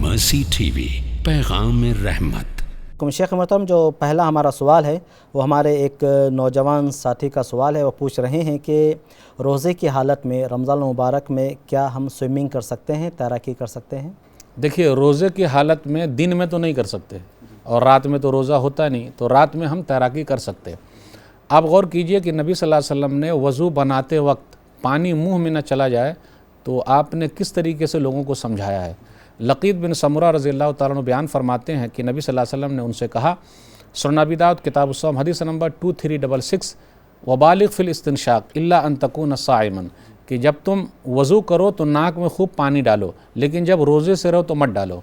مرسی T V, پیغام رحمت۔ شیخ محترم، جو پہلا ہمارا سوال ہے وہ ہمارے ایک نوجوان ساتھی کا سوال ہے۔ وہ پوچھ رہے ہیں کہ روزے کی حالت میں رمضان المبارک میں کیا ہم سوئمنگ کر سکتے ہیں، تیراکی کر سکتے ہیں؟ دیکھیے، روزے کی حالت میں دن میں تو نہیں کر سکتے اور رات میں تو روزہ ہوتا نہیں، تو رات میں ہم تیراکی کر سکتے ہیں۔ آپ غور کیجئے کہ نبی صلی اللہ علیہ وسلم نے وضو بناتے وقت پانی منہ میں نہ چلا جائے تو آپ نے کس طریقے سے لوگوں کو سمجھایا ہے۔ لقیط بن سمرہ رضی اللہ تعالیٰ عنہ بیان فرماتے ہیں کہ نبی صلی اللہ علیہ وسلم نے ان سے کہا، سنن ابی داؤد کتاب الصوم حدیث نمبر 2366، وبالغ فی الاستنشاق الا ان تکون صائما، کہ جب تم وضو کرو تو ناک میں خوب پانی ڈالو، لیکن جب روزے سے رہو تو مت ڈالو۔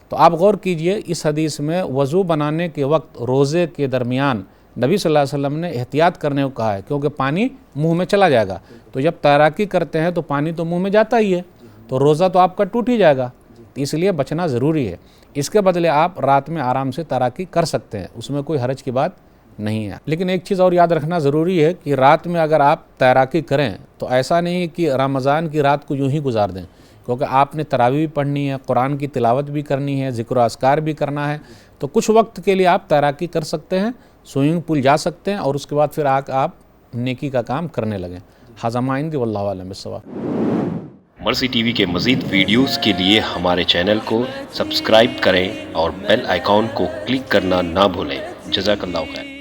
تو آپ غور کیجئے، اس حدیث میں وضو بنانے کے وقت روزے کے درمیان نبی صلی اللہ علیہ وسلم نے احتیاط کرنے کو کہا ہے، کیونکہ پانی منہ میں چلا جائے گا۔ تو جب تیراکی کرتے ہیں تو پانی تو منہ میں جاتا ہی ہے، تو روزہ تو آپ کا ٹوٹ ہی جائے گا، اس لیے بچنا ضروری ہے۔ اس کے بدلے آپ رات میں آرام سے تیراکی کر سکتے ہیں، اس میں کوئی حرج کی بات نہیں ہے۔ لیکن ایک چیز اور یاد رکھنا ضروری ہے کہ رات میں اگر آپ تیراکی کریں تو ایسا نہیں کہ رمضان کی رات کو یوں ہی گزار دیں، کیونکہ آپ نے تراویح بھی پڑھنی ہے، قرآن کی تلاوت بھی کرنی ہے، ذکر و اذکار بھی کرنا ہے، تو کچھ وقت کے لیے آپ تیراکی کر سکتے ہیں، سوئمنگ پول جا سکتے ہیں، اور اس کے بعد پھر آپ نیکی کا کام کرنے لگیں۔ ھذا ما عندی واللہ اعلم بالصواب۔ مرسی ٹی وی کے مزید ویڈیوز کے لیے ہمارے چینل کو سبسکرائب کریں اور بیل آئیکن کو کلک کرنا نہ بھولیں۔ جزاک اللہ خیر۔